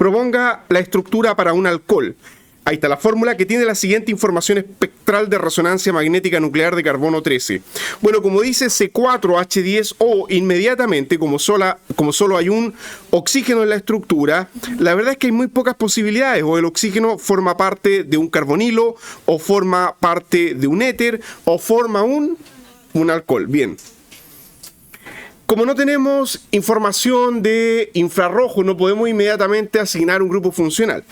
Proponga la estructura para un alcohol. Ahí está la fórmula, que tiene la siguiente información espectral de resonancia magnética nuclear de carbono 13. Bueno, como dice C4H10O, inmediatamente, como solo hay un oxígeno en la estructura, la verdad es que hay muy pocas posibilidades. O el oxígeno forma parte de un carbonilo, o forma parte de un éter, o forma un alcohol. Bien. Como no tenemos información de infrarrojo, no podemos inmediatamente asignar un grupo funcional.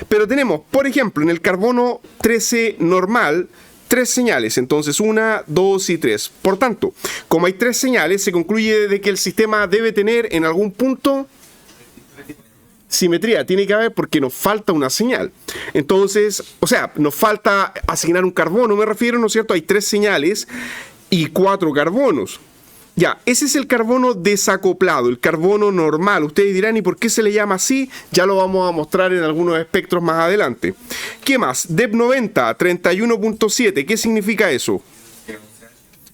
Pero tenemos, por ejemplo, en el carbono 13 normal, 3 señales. Entonces, 1, 2 y 3. Por tanto, como hay 3 señales, se concluye de que el sistema debe tener en algún punto simetría. Tiene que haber porque nos falta una señal. Entonces, o sea, nos falta asignar un carbono, me refiero, ¿no es cierto? Hay 3 señales y 4 carbonos. Ya, ese es el carbono desacoplado, el carbono normal. Ustedes dirán, ¿y por qué se le llama así? Ya lo vamos a mostrar en algunos espectros más adelante. ¿Qué más? DEP90, 31.7. ¿Qué significa eso?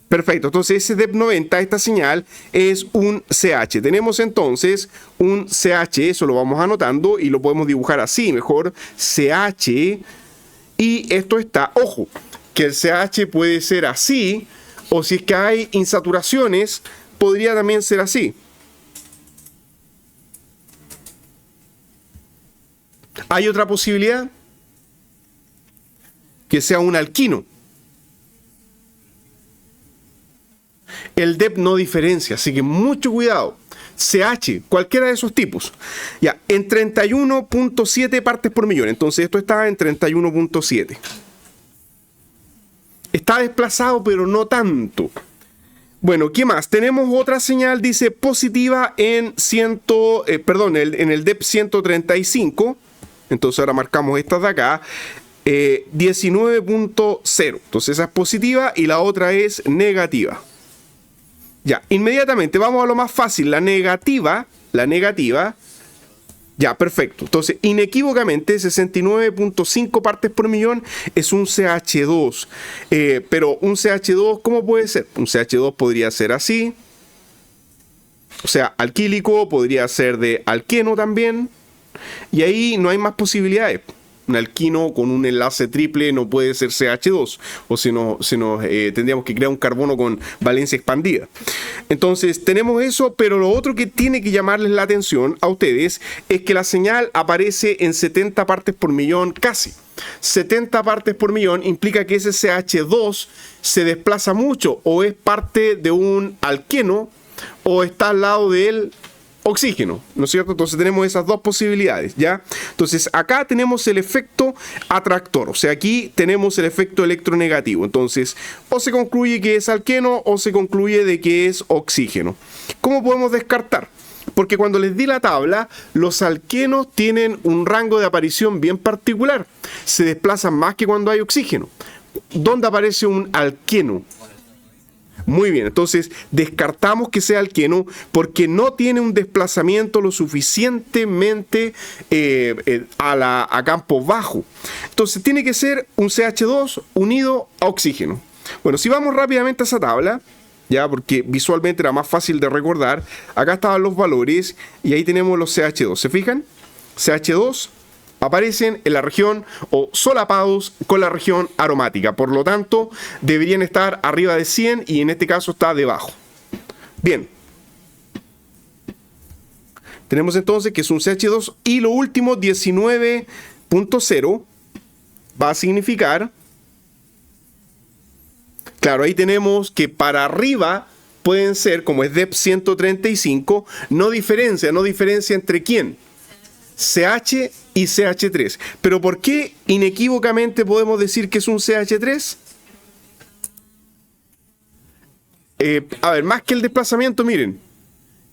Perfecto, entonces ese DEP90, esta señal, es un CH. Tenemos entonces un CH, eso lo vamos anotando y lo podemos dibujar así, mejor, CH. Y esto está, ojo, que el CH puede ser así, o si es que hay insaturaciones, podría también ser así. ¿Hay otra posibilidad? Que sea un alquino. El DEP no diferencia, así que mucho cuidado. CH, cualquiera de esos tipos. Ya, en 31.7 partes por millón. Entonces esto está en 31.7. Está desplazado, pero no tanto. Bueno, ¿qué más? Tenemos otra señal, dice positiva en en el DEP 135. Entonces ahora marcamos estas de acá. 19.0. Entonces esa es positiva y la otra es negativa. Ya, inmediatamente vamos a lo más fácil. La negativa. Ya, perfecto. Entonces, inequívocamente, 69.5 partes por millón es un CH2. Pero un CH2, ¿cómo puede ser? Un CH2 podría ser así. O sea, alquílico, podría ser de alqueno también. Y ahí no hay más posibilidades. Un alquino con un enlace triple no puede ser CH2. O si no, tendríamos que crear un carbono con valencia expandida. Entonces tenemos eso, pero lo otro que tiene que llamarles la atención a ustedes es que la señal aparece en 70 partes por millón casi. 70 partes por millón implica que ese CH2 se desplaza mucho, o es parte de un alqueno o está al lado del oxígeno, ¿no es cierto? Entonces tenemos esas dos posibilidades, ¿ya? Entonces acá tenemos el efecto atractor, o sea, aquí tenemos el efecto electronegativo. Entonces, o se concluye que es alqueno o se concluye de que es oxígeno. ¿Cómo podemos descartar? Porque cuando les di la tabla, los alquenos tienen un rango de aparición bien particular. Se desplazan más que cuando hay oxígeno. ¿Dónde aparece un alqueno? Muy bien, entonces descartamos que sea alqueno porque no tiene un desplazamiento lo suficientemente a campo bajo. Entonces tiene que ser un CH2 unido a oxígeno. Bueno, si vamos rápidamente a esa tabla, ya porque visualmente era más fácil de recordar, acá estaban los valores y ahí tenemos los CH2. ¿Se fijan? CH2 aparecen en la región o solapados con la región aromática. Por lo tanto, deberían estar arriba de 100 y en este caso está debajo. Bien. Tenemos entonces que es un CH2 y lo último, 19.0, va a significar... Claro, ahí tenemos que para arriba pueden ser, como es DEP 135, no diferencia entre quién. CH y CH3. ¿Pero por qué inequívocamente podemos decir que es un CH3? A ver, más que el desplazamiento, miren.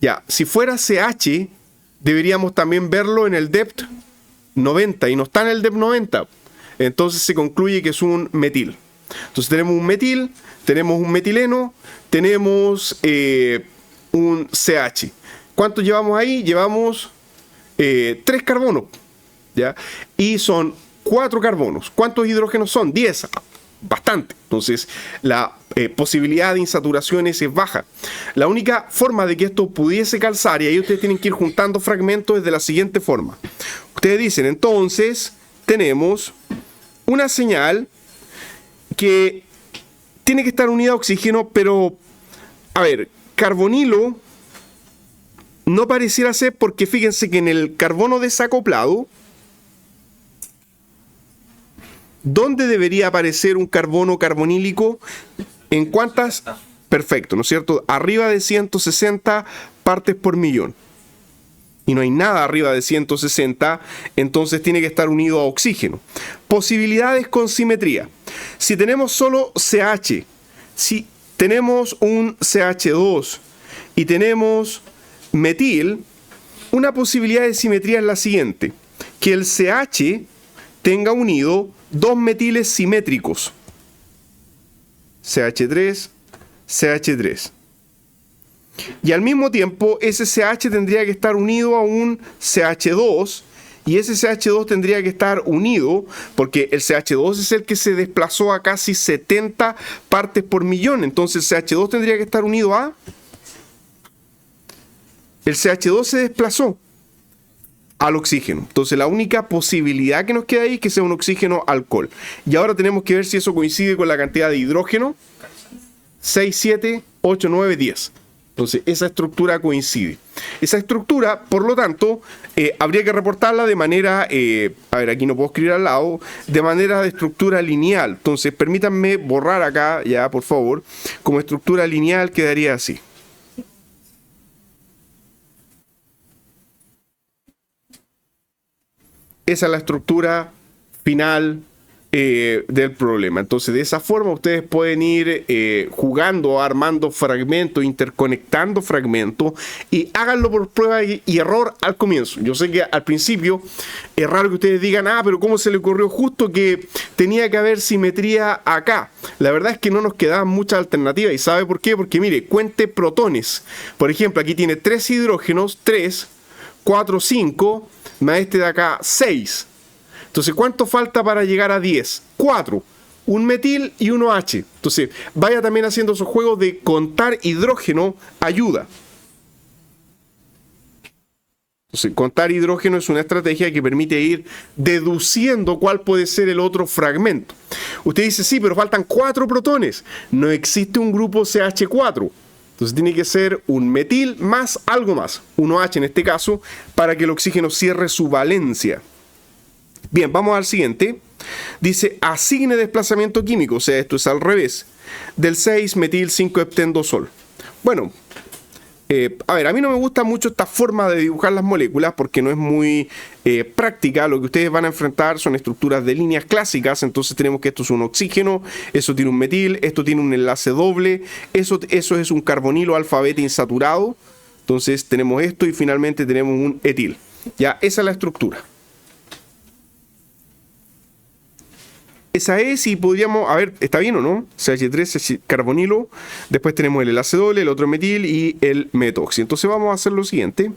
Ya, si fuera CH, deberíamos también verlo en el DEP 90, y no está en el DEP 90. Entonces se concluye que es un metil. Entonces tenemos un metil, tenemos un metileno, tenemos un CH. ¿Cuántos llevamos ahí? Llevamos 3 carbonos, ¿ya? Y son 4 carbonos. ¿Cuántos hidrógenos son? 10. Bastante. Entonces la posibilidad de insaturaciones es baja. La única forma de que esto pudiese calzar, y ahí ustedes tienen que ir juntando fragmentos, es de la siguiente forma. Ustedes dicen, entonces, tenemos una señal que tiene que estar unida a oxígeno, pero, a ver, carbonilo no pareciera ser, porque fíjense que en el carbono desacoplado, ¿dónde debería aparecer un carbono carbonílico? ¿En cuántas? Perfecto, ¿no es cierto? Arriba de 160 partes por millón. Y no hay nada arriba de 160, entonces tiene que estar unido a oxígeno. Posibilidades con simetría. Si tenemos solo CH, si tenemos un CH2 y tenemos metil, una posibilidad de simetría es la siguiente: que el CH tenga unido dos metiles simétricos, CH3, CH3. Y al mismo tiempo, ese CH tendría que estar unido a un CH2, y ese CH2 tendría que estar unido, porque el CH2 es el que se desplazó a casi 70 partes por millón. Entonces el CH2 tendría que estar unido a... El CH2 se desplazó al oxígeno. Entonces la única posibilidad que nos queda ahí es que sea un oxígeno alcohol. Y ahora tenemos que ver si eso coincide con la cantidad de hidrógeno. 6, 7, 8, 9, 10. Entonces, esa estructura coincide. Esa estructura, por lo tanto, habría que reportarla de manera, a ver, aquí no puedo escribir al lado, de manera de estructura lineal. Entonces, permítanme borrar acá, ya, por favor. Como estructura lineal quedaría así. Esa es la estructura final del problema. Entonces, de esa forma ustedes pueden ir jugando, armando fragmentos, interconectando fragmentos, y háganlo por prueba y error al comienzo. Yo sé que al principio es raro que ustedes digan, pero ¿cómo se le ocurrió justo que tenía que haber simetría acá? La verdad es que no nos quedaban muchas alternativas. ¿Y sabe por qué? Porque mire, cuente protones. Por ejemplo, aquí tiene 3 hidrógenos, 3, 4, 5, más este de acá, 6. Entonces, ¿cuánto falta para llegar a 10? 4. Un metil y un OH. Entonces, vaya también haciendo esos juegos de contar hidrógeno, ayuda. Entonces, contar hidrógeno es una estrategia que permite ir deduciendo cuál puede ser el otro fragmento. Usted dice, sí, pero faltan 4 protones. No existe un grupo CH4. Entonces tiene que ser un metil más algo más, un OH en este caso, para que el oxígeno cierre su valencia. Bien, vamos al siguiente. Dice, asigne desplazamiento químico, o sea, esto es al revés, del 6-metil 5-heptendosol. Bueno, a ver, a mí no me gusta mucho esta forma de dibujar las moléculas porque no es muy práctica. Lo que ustedes van a enfrentar son estructuras de líneas clásicas. Entonces tenemos que esto es un oxígeno, eso tiene un metil, esto tiene un enlace doble, eso es un carbonilo alfa-beta insaturado. Entonces tenemos esto y finalmente tenemos un etil. Ya, esa es la estructura. Esa es, y podríamos, a ver, ¿está bien o no? CH3, carbonilo, después tenemos el enlace doble, el otro metil y el metoxi. Entonces vamos a hacer lo siguiente.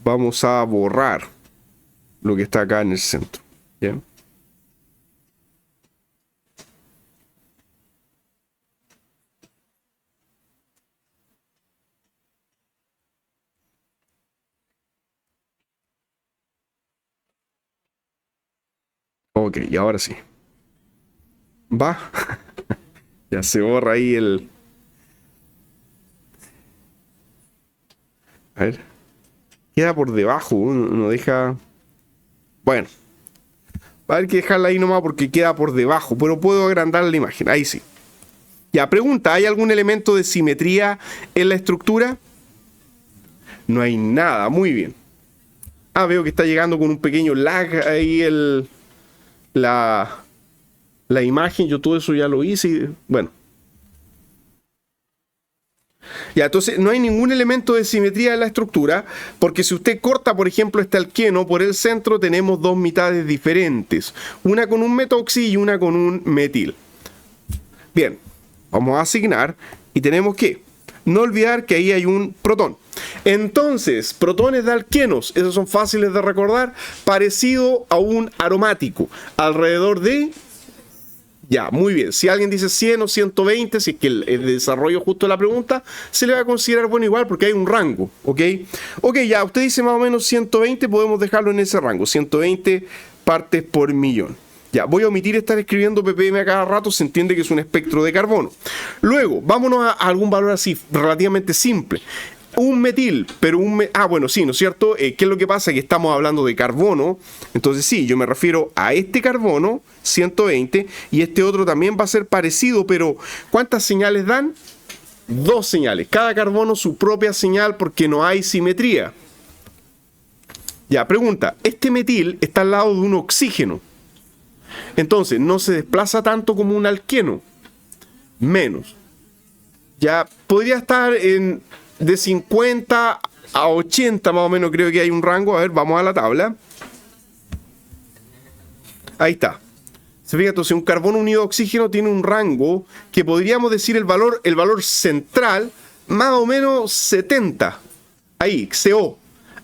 Vamos a borrar lo que está acá en el centro. ¿Bien? Ok, y ahora sí. Va. Ya se borra ahí el... A ver. Queda por debajo. Uno deja... Bueno. Va a haber que dejarla ahí nomás porque queda por debajo. Pero puedo agrandar la imagen. Ahí sí. Ya, pregunta. ¿Hay algún elemento de simetría en la estructura? No hay nada. Muy bien. Veo que está llegando con un pequeño lag ahí la imagen. Yo todo eso ya lo hice y, bueno. Ya, entonces no hay ningún elemento de simetría en la estructura, porque si usted corta, por ejemplo, este alqueno por el centro, tenemos dos mitades diferentes, una con un metoxi y una con un metil. Bien, vamos a asignar y tenemos que no olvidar que ahí hay un protón. Entonces, protones de alquenos, esos son fáciles de recordar, parecido a un aromático, alrededor de Ya, muy bien. Si alguien dice 100 o 120, si es que el desarrollo justo de la pregunta, se le va a considerar bueno igual porque hay un rango, ¿ok? Ok, ya, usted dice más o menos 120, podemos dejarlo en ese rango, 120 partes por millón. Ya, voy a omitir estar escribiendo ppm a cada rato, se entiende que es un espectro de carbono. Luego, vámonos a algún valor así, relativamente simple. Un metil, pero bueno, sí, ¿no es cierto? ¿Qué es lo que pasa? Que estamos hablando de carbono, entonces sí, yo me refiero a este carbono, 120, y este otro también va a ser parecido, pero ¿cuántas señales dan? 2 señales, cada carbono su propia señal porque no hay simetría. Ya, pregunta, este metil está al lado de un oxígeno, entonces no se desplaza tanto como un alqueno, menos. Ya, podría estar de 50 a 80 más o menos, creo que hay un rango. A ver, vamos a la tabla. Ahí está. Se fija, entonces un carbono unido a oxígeno tiene un rango que podríamos decir el valor central, más o menos 70. Ahí, CO.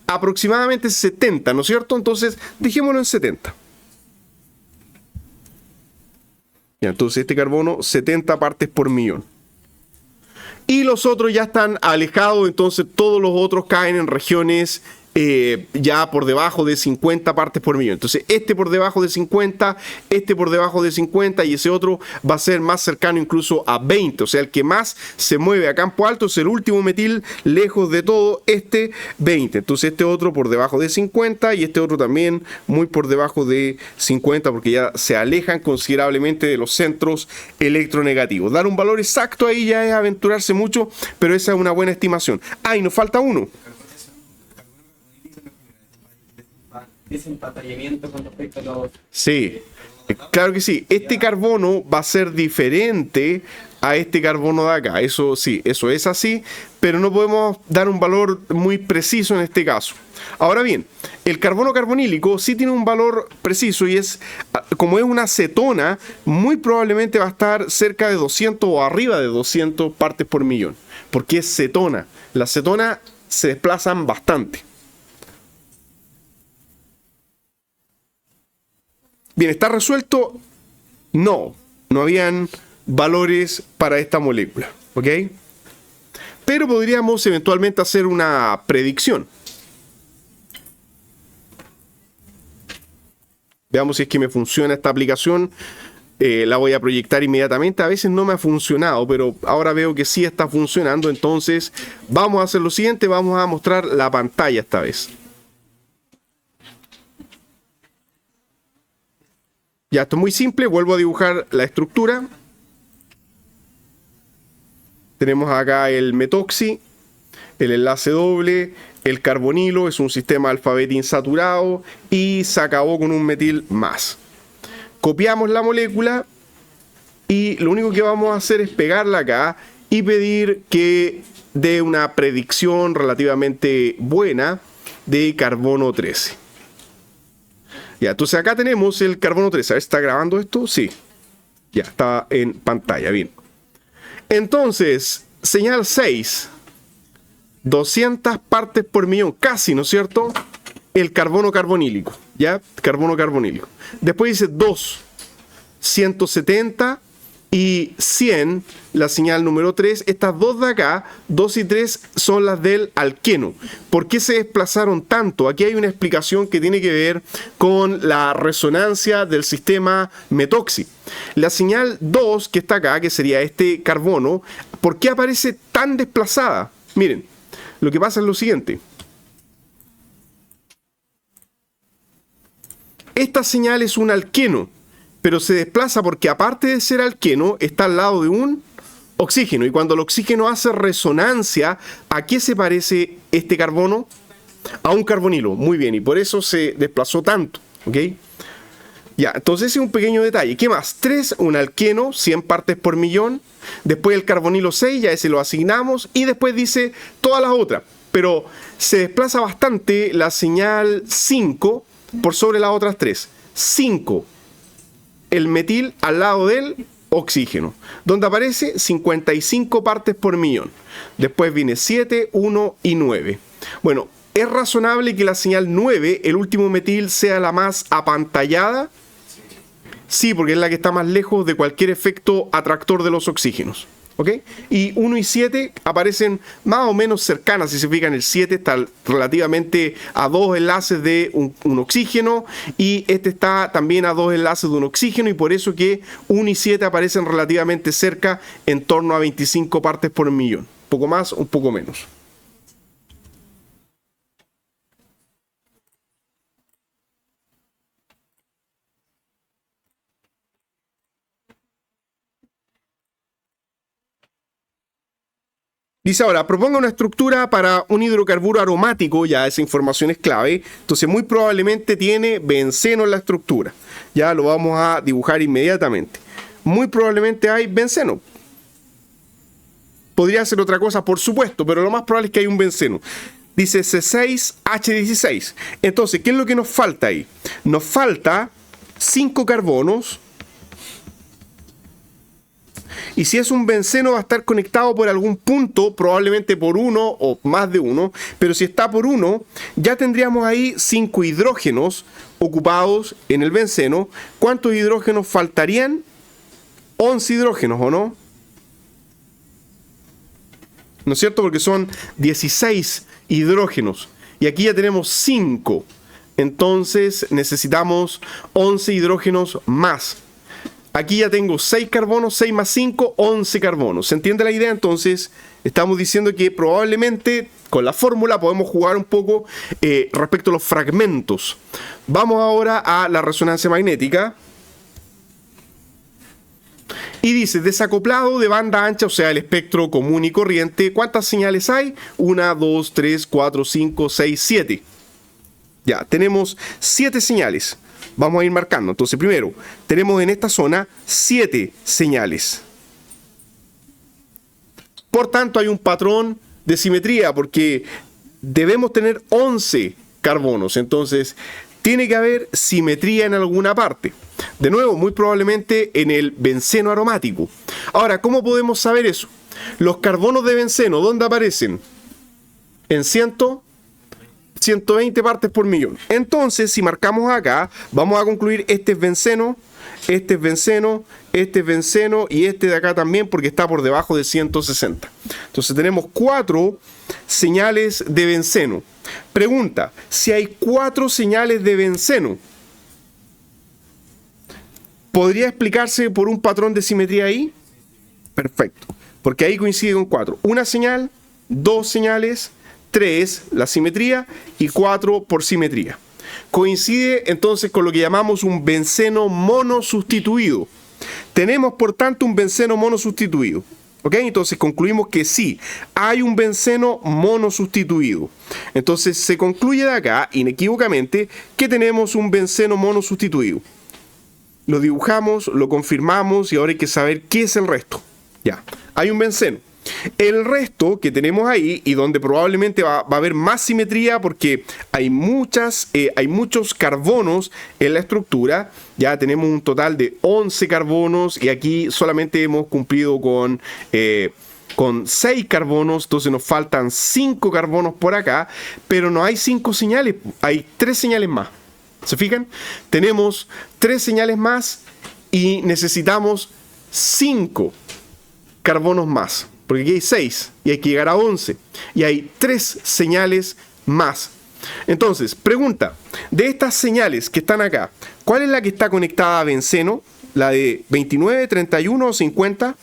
Aproximadamente 70, ¿no es cierto? Entonces, dejémoslo en 70. Ya, entonces este carbono, 70 partes por millón. Y los otros ya están alejados, entonces todos los otros caen en regiones ya por debajo de 50 partes por millón. Entonces este por debajo de 50, este por debajo de 50 y ese otro va a ser más cercano incluso a 20. O sea, el que más se mueve a campo alto es el último metil, lejos de todo, este 20. Entonces este otro por debajo de 50 y este otro también muy por debajo de 50 porque ya se alejan considerablemente de los centros electronegativos. Dar un valor exacto ahí ya es aventurarse mucho, pero esa es una buena estimación. Ah, y nos falta uno. Desempatallamiento con respecto a los... Sí, claro que sí. Este carbono va a ser diferente a este carbono de acá. Eso sí, eso es así, pero no podemos dar un valor muy preciso en este caso. Ahora bien, el carbono carbonílico sí tiene un valor preciso y es, como es una cetona, muy probablemente va a estar cerca de 200 o arriba de 200 partes por millón, porque es cetona. Las cetonas se desplazan bastante. Bien, ¿está resuelto? No, no habían valores para esta molécula, ¿ok? Pero podríamos eventualmente hacer una predicción. Veamos si es que me funciona esta aplicación. La voy a proyectar inmediatamente. A veces no me ha funcionado, pero ahora veo que sí está funcionando. Entonces vamos a hacer lo siguiente, vamos a mostrar la pantalla esta vez. Ya, esto es muy simple, vuelvo a dibujar la estructura. Tenemos acá el metoxi, el enlace doble, el carbonilo, es un sistema alfabeto insaturado y se acabó con un metil más. Copiamos la molécula y lo único que vamos a hacer es pegarla acá y pedir que dé una predicción relativamente buena de carbono 13. Ya, entonces acá tenemos el carbono 13. A ver, ¿está grabando esto? Sí. Ya, está en pantalla, bien. Entonces, señal 6. 200 partes por millón, casi, ¿no es cierto? El carbono carbonílico, ¿ya? Carbono carbonílico. Después dice 2. 170 y 100, la señal número 3. Estas dos de acá, 2 y 3, son las del alqueno. ¿Por qué se desplazaron tanto? Aquí hay una explicación que tiene que ver con la resonancia del sistema metoxi. La señal 2, que está acá, que sería este carbono, ¿por qué aparece tan desplazada? Miren, lo que pasa es lo siguiente. Esta señal es un alqueno, pero se desplaza porque aparte de ser alqueno, está al lado de un oxígeno. Y cuando el oxígeno hace resonancia, ¿a qué se parece este carbono? A un carbonilo. Muy bien, y por eso se desplazó tanto. ¿Ok? Ya, entonces ese es un pequeño detalle. ¿Qué más? 3, un alqueno, 100 partes por millón. Después el carbonilo 6, ya ese lo asignamos. Y después dice todas las otras. Pero se desplaza bastante la señal 5 por sobre las otras 3. 5. El metil al lado del oxígeno, donde aparece 55 partes por millón. Después viene 7, 1 y 9. Bueno, es razonable que la señal 9, el último metil, sea la más apantallada. Sí, porque es la que está más lejos de cualquier efecto atractor de los oxígenos. ¿Ok? Y 1 y 7 aparecen más o menos cercanas. Si se fijan, el 7 está relativamente a 2 enlaces de un oxígeno, y este está también a 2 enlaces de un oxígeno, y por eso que 1 y 7 aparecen relativamente cerca, en torno a 25 partes por millón. Un poco más, un poco menos. Dice ahora, proponga una estructura para un hidrocarburo aromático, ya esa información es clave, entonces muy probablemente tiene benceno en la estructura. Ya lo vamos a dibujar inmediatamente. Muy probablemente hay benceno. Podría ser otra cosa, por supuesto, pero lo más probable es que hay un benceno. Dice C6H16. Entonces, ¿qué es lo que nos falta ahí? Nos falta 5 carbonos. Y si es un benceno va a estar conectado por algún punto, probablemente por uno o más de uno, pero si está por uno, ya tendríamos ahí 5 hidrógenos ocupados en el benceno. ¿Cuántos hidrógenos faltarían? 11 hidrógenos, ¿o no? ¿No es cierto? Porque son 16 hidrógenos. Y aquí ya tenemos 5. Entonces necesitamos 11 hidrógenos más. Aquí ya tengo 6 carbonos, 6 más 5, 11 carbonos. ¿Se entiende la idea? Entonces, estamos diciendo que probablemente con la fórmula podemos jugar un poco respecto a los fragmentos. Vamos ahora a la resonancia magnética. Y dice, desacoplado de banda ancha, o sea, el espectro común y corriente, ¿cuántas señales hay? 1, 2, 3, 4, 5, 6, 7. Ya, tenemos 7 señales. Vamos a ir marcando. Entonces, primero, tenemos en esta zona 7 señales. Por tanto, hay un patrón de simetría, porque debemos tener 11 carbonos. Entonces, tiene que haber simetría en alguna parte. De nuevo, muy probablemente en el benceno aromático. Ahora, ¿cómo podemos saber eso? Los carbonos de benceno, ¿dónde aparecen? En 120 partes por millón. Entonces, si marcamos acá, vamos a concluir este es benceno, este es benceno, este es benceno y este de acá también, porque está por debajo de 160. Entonces tenemos 4 señales de benceno. Pregunta, si hay 4 señales de benceno, ¿podría explicarse por un patrón de simetría ahí? Perfecto, porque ahí coincide con 4. Una señal, 2 señales, 3 la simetría y 4 por simetría. Coincide entonces con lo que llamamos un benceno monosustituido. Tenemos por tanto un benceno monosustituido. ¿Ok? Entonces concluimos que sí, hay un benceno monosustituido. Entonces se concluye de acá, inequívocamente, que tenemos un benceno monosustituido. Lo dibujamos, lo confirmamos y ahora hay que saber qué es el resto. Ya, hay un benceno. El resto que tenemos ahí, y donde probablemente va a haber más simetría porque hay muchos carbonos en la estructura. Ya tenemos un total de 11 carbonos y aquí solamente hemos cumplido con 6 carbonos, entonces nos faltan 5 carbonos por acá, pero no hay 5 señales, hay 3 señales más. ¿Se fijan? Tenemos 3 señales más y necesitamos 5 carbonos más. Porque aquí hay 6 y hay que llegar a 11. Y hay 3 señales más. Entonces, pregunta, de estas señales que están acá, ¿cuál es la que está conectada a benceno? ¿La de 29, 31 o 50?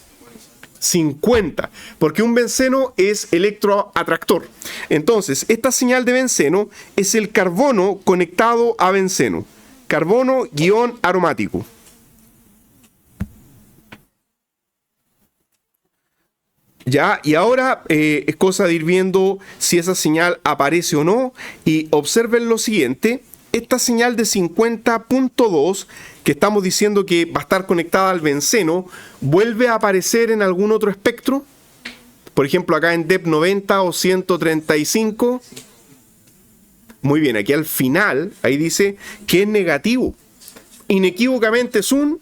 50, porque un benceno es electroatractor. Entonces, esta señal de benceno es el carbono conectado a benceno. Carbono guión aromático. Ya, y ahora es cosa de ir viendo si esa señal aparece o no. Y observen lo siguiente: esta señal de 50.2 que estamos diciendo que va a estar conectada al benceno, ¿vuelve a aparecer en algún otro espectro? Por ejemplo, acá en DEP 90 o 135. Muy bien, aquí al final, ahí dice que es negativo. Inequívocamente es un...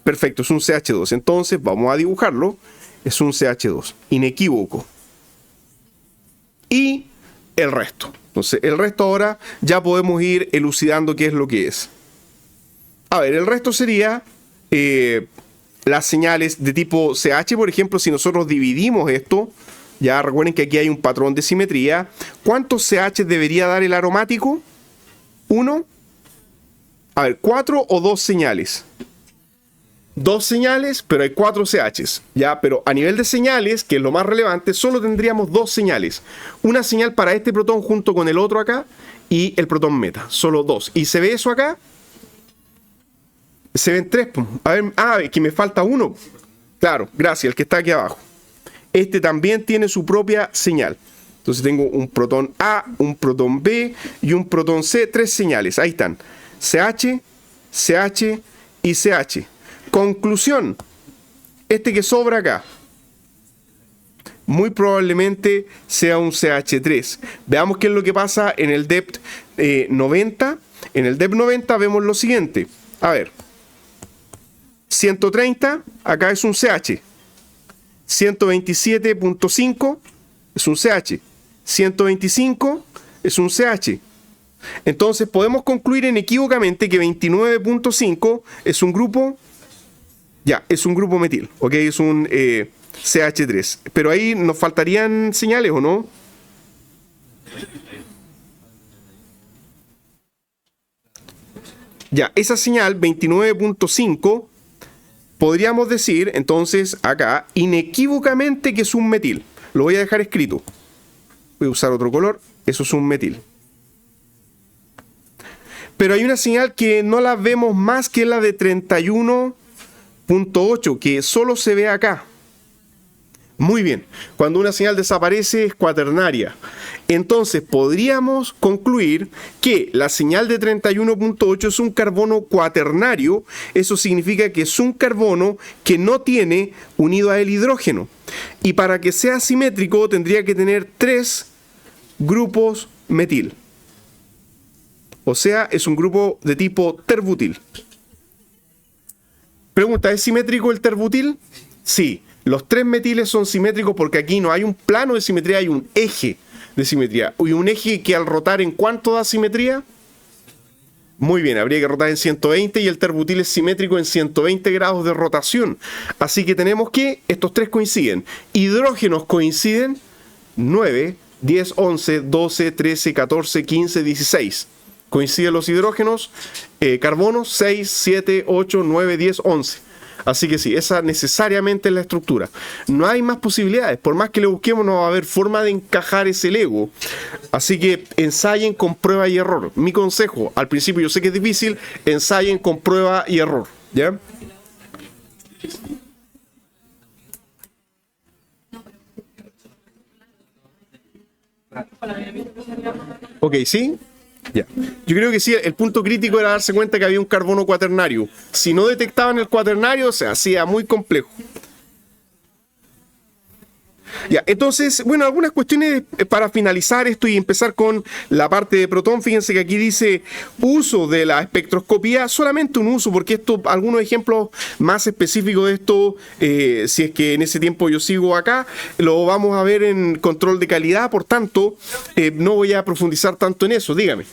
Perfecto, es un CH2. Entonces, vamos a dibujarlo. Es un CH2, inequívoco. Y el resto. Entonces, el resto ahora ya podemos ir elucidando qué es lo que es. A ver, el resto sería las señales de tipo CH, por ejemplo, si nosotros dividimos esto, ya recuerden que aquí hay un patrón de simetría. ¿Cuántos CH debería dar el aromático? ¿Uno? A ver, ¿4 o 2 señales? 2 señales, pero hay 4 CHs, ¿ya? Pero a nivel de señales, que es lo más relevante, solo tendríamos 2 señales. Una señal para este protón junto con el otro acá y el protón meta, solo 2. ¿Y se ve eso acá? Se ven 3. A ver, que me falta uno. Claro, gracias, el que está aquí abajo. Este también tiene su propia señal. Entonces tengo un protón A, un protón B y un protón C, 3 señales. Ahí están. CH, CH y CH. Conclusión. Este que sobra acá muy probablemente sea un CH3. Veamos qué es lo que pasa en el depth 90. En el depth 90 vemos lo siguiente. A ver. 130, acá es un CH. 127.5 es un CH. 125 es un CH. Entonces podemos concluir inequívocamente que 29.5 es un grupo, ya, es un grupo metil, ¿ok? Es un CH3. Pero ahí nos faltarían señales, ¿o no? Ya, esa señal 29.5 podríamos decir entonces acá inequívocamente que es un metil. Lo voy a dejar escrito. Voy a usar otro color. Eso es un metil. Pero hay una señal que no la vemos más que la de 31.8, que solo se ve acá. Muy bien. Cuando una señal desaparece es cuaternaria. Entonces podríamos concluir que la señal de 31.8 es un carbono cuaternario. Eso significa que es un carbono que no tiene unido a él hidrógeno. Y para que sea simétrico tendría que tener 3 grupos metil. O sea, es un grupo de tipo terbutil. Pregunta, ¿es simétrico el terbutil? Sí. Los 3 metiles son simétricos porque aquí no hay un plano de simetría, hay un eje de simetría. Y un eje que al rotar, ¿en cuánto da simetría? Muy bien, habría que rotar en 120 y el terbutil es simétrico en 120 grados de rotación. Así que tenemos que estos 3 coinciden. Hidrógenos coinciden 9, 10, 11, 12, 13, 14, 15, 16. Coinciden los hidrógenos, carbonos 6, 7, 8, 9, 10, 11. Así que sí, esa necesariamente es la estructura. No hay más posibilidades. Por más que le busquemos, no va a haber forma de encajar ese Lego. Así que ensayen con prueba y error. Mi consejo, al principio yo sé que es difícil, ensayen con prueba y error. ¿Ya? Ok, ¿sí? Ya. Yo creo que sí, el punto crítico era darse cuenta que había un carbono cuaternario. Si no detectaban el cuaternario, se hacía muy complejo. Ya, entonces, bueno, algunas cuestiones para finalizar esto y empezar con la parte de protón. Fíjense que aquí dice uso de la espectroscopía, solamente un uso, porque esto, algunos ejemplos más específicos de esto, si es que en ese tiempo yo sigo acá, lo vamos a ver en control de calidad, por tanto, no voy a profundizar tanto en eso, dígame.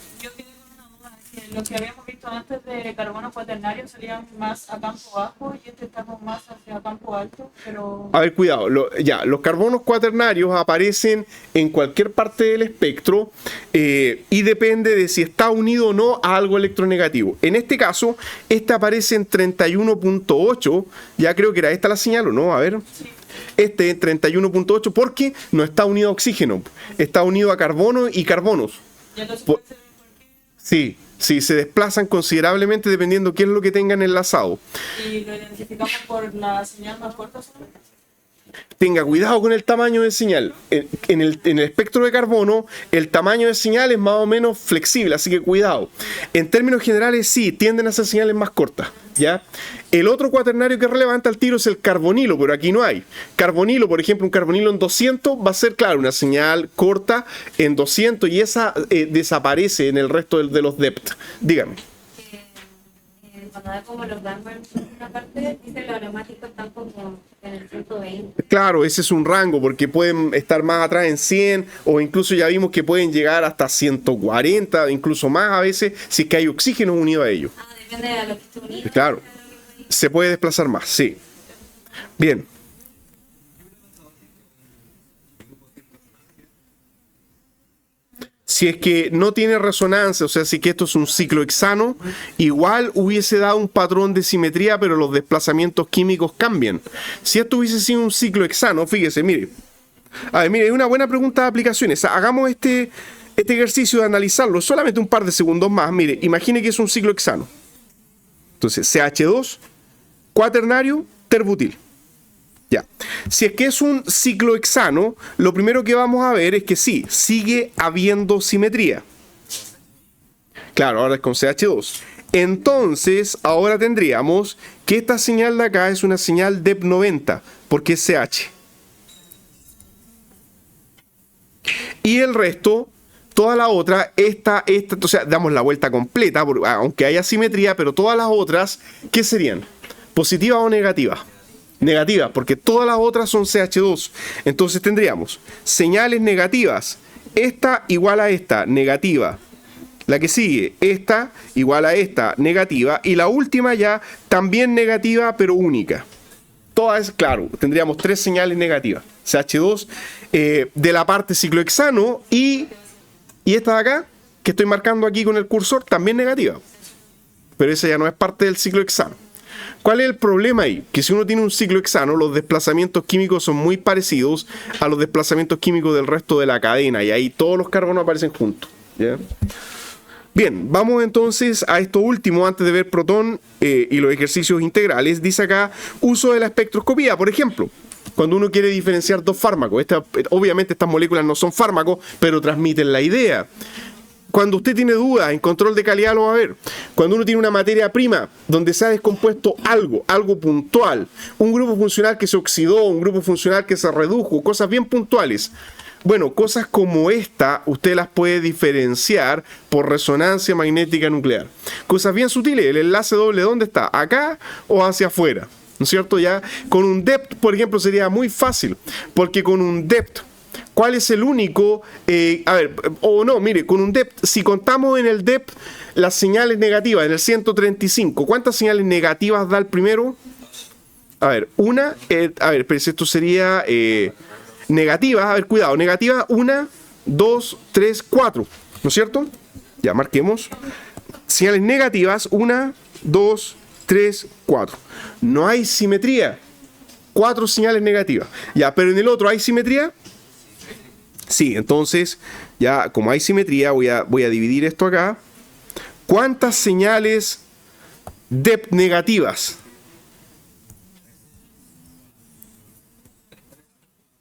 Los que habíamos visto antes de carbono cuaternario serían más a campo bajo y estamos más hacia campo alto, pero... A ver, cuidado, los carbonos cuaternarios aparecen en cualquier parte del espectro y depende de si está unido o no a algo electronegativo. En este caso, este aparece en 31.8, ya creo que era esta la señal, ¿o no? A ver... Sí. Este es 31.8 porque no está unido a oxígeno, está unido a carbono y carbonos. ¿Y entonces sí. Sí, se desplazan considerablemente dependiendo qué es lo que tengan enlazado. ¿Y lo identificamos por la señal más corta? Tenga cuidado con el tamaño de señal. En el espectro de carbono, el tamaño de señal es más o menos flexible, así que cuidado. En términos generales, sí, tienden a ser señales más cortas, ¿ya? El otro cuaternario que es relevante al tiro es el carbonilo, pero aquí no hay. Carbonilo, por ejemplo, un carbonilo en 200 va a ser, claro, una señal corta en 200 y esa desaparece en el resto de los depth. Dígame. Cuando da como los rangos en una parte, dice los aromáticos están como en el 120. Claro, ese es un rango, porque pueden estar más atrás en 100, o incluso ya vimos que pueden llegar hasta 140, incluso más a veces, si es que hay oxígeno unido a ellos. Debe depende de lo que esté unido. Claro, se puede desplazar más, sí. Bien. Si es que no tiene resonancia, o sea, si que esto es un ciclo hexano, igual hubiese dado un patrón de simetría, pero los desplazamientos químicos cambian. Si esto hubiese sido un ciclo hexano, fíjese, mire. A ver, mire, hay una buena pregunta de aplicaciones. Hagamos este ejercicio de analizarlo, solamente un par de segundos más. Mire, imagine que es un ciclo hexano. Entonces, CH2, cuaternario, terbutil. Ya. Si es que es un ciclo hexano, lo primero que vamos a ver es que sí, sigue habiendo simetría. Claro, ahora es con CH2. Entonces, ahora tendríamos que esta señal de acá es una señal DEP90, porque es CH. Y el resto, toda la otra, esta, o sea, damos la vuelta completa, aunque haya simetría, pero todas las otras, ¿qué serían? ¿Positivas o negativas? Negativas, porque todas las otras son CH2. Entonces tendríamos señales negativas. Esta igual a esta, negativa. La que sigue, esta igual a esta, negativa. Y la última ya, también negativa, pero única. Todas, claro, tendríamos 3 señales negativas. CH2 de la parte ciclohexano y esta de acá, que estoy marcando aquí con el cursor, también negativa. Pero esa ya no es parte del ciclo hexano. ¿Cuál es el problema ahí? Que si uno tiene un ciclo hexano, los desplazamientos químicos son muy parecidos a los desplazamientos químicos del resto de la cadena, y ahí todos los carbonos aparecen juntos. ¿Ya? Bien, vamos entonces a esto último antes de ver protón y los ejercicios integrales. Dice acá, uso de la espectroscopía, por ejemplo. Cuando uno quiere diferenciar dos fármacos, obviamente estas moléculas no son fármacos, pero transmiten la idea. Cuando usted tiene dudas en control de calidad lo va a ver. Cuando uno tiene una materia prima donde se ha descompuesto algo puntual, un grupo funcional que se oxidó, un grupo funcional que se redujo, cosas bien puntuales. Bueno, cosas como esta usted las puede diferenciar por resonancia magnética nuclear. Cosas bien sutiles, el enlace doble, ¿dónde está? ¿Acá o hacia afuera? ¿No es cierto? Ya con un DEPT, por ejemplo, sería muy fácil, porque con un DEPT, ¿cuál es el único? Mire, con un DEPT, si contamos en el DEPT las señales negativas, en el 135, ¿cuántas señales negativas da el primero? A ver, pero esto sería negativa, a ver, cuidado, negativa, 1, 2, 3, 4, ¿no es cierto? Ya, marquemos. Señales negativas, 1, 2, 3, 4. No hay simetría. 4 señales negativas. Ya, pero en el otro, ¿hay simetría? Sí, entonces, ya como hay simetría, voy a dividir esto acá. ¿Cuántas señales DEP negativas?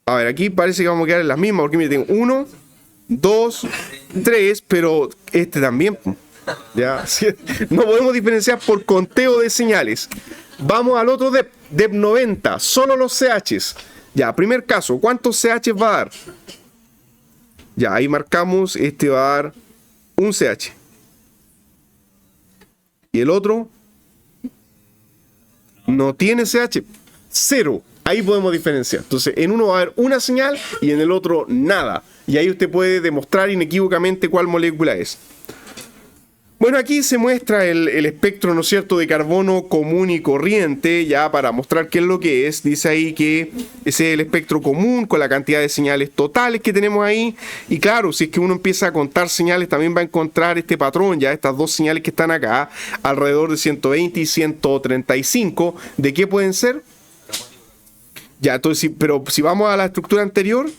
A ver, aquí parece que vamos a quedar en las mismas, porque mire, tengo 1, 2, 3, pero este también. Ya, no podemos diferenciar por conteo de señales. Vamos al otro DEP, DEP 90, solo los CHs. Ya, primer caso, ¿cuántos CHs va a dar? Ya, ahí marcamos, este va a dar un CH. Y el otro no tiene CH, 0. Ahí podemos diferenciar. Entonces, en uno va a haber una señal y en el otro nada. Y ahí usted puede demostrar inequívocamente cuál molécula es. Bueno, aquí se muestra el espectro, ¿no es cierto?, de carbono común y corriente, ya para mostrar qué es lo que es. Dice ahí que ese es el espectro común con la cantidad de señales totales que tenemos ahí. Y claro, si es que uno empieza a contar señales, también va a encontrar este patrón, ya estas dos señales que están acá, alrededor de 120 y 135. ¿De qué pueden ser? Ya, entonces, pero si vamos a la estructura anterior,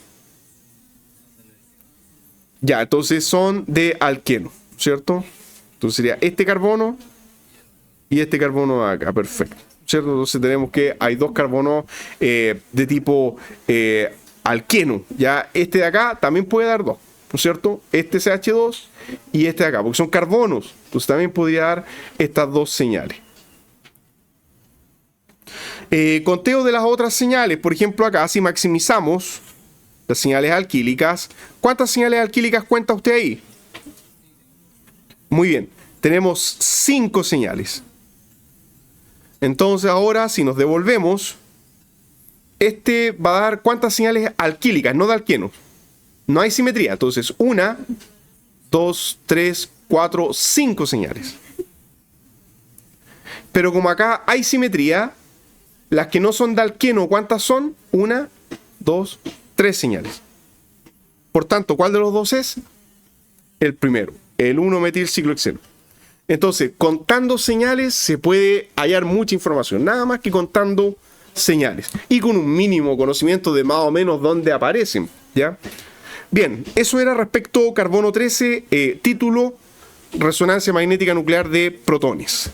ya, entonces son de alqueno, ¿cierto? Entonces sería este carbono y este carbono acá, perfecto, ¿cierto? Entonces tenemos que hay dos carbonos de tipo alqueno, ya este de acá también puede dar dos, ¿no es cierto? Este CH2 y este de acá, porque son carbonos, entonces también podría dar estas dos señales. Conteo de las otras señales, por ejemplo acá si maximizamos las señales alquílicas, ¿cuántas señales alquílicas cuenta usted ahí? Muy bien, tenemos 5 señales. Entonces ahora si nos devolvemos, este va a dar ¿cuántas señales alquílicas? No de alqueno. No hay simetría, entonces 1, 2, 3, 4, 5 señales. Pero como acá hay simetría, las que no son de alqueno, ¿cuántas son? 1, 2, 3 señales. Por tanto, ¿cuál de los dos es? El primero, el 1-metilciclohexeno. Entonces, contando señales se puede hallar mucha información, nada más que contando señales y con un mínimo conocimiento de más o menos dónde aparecen, ¿ya? Bien, eso era respecto a carbono 13, título, resonancia magnética nuclear de protones.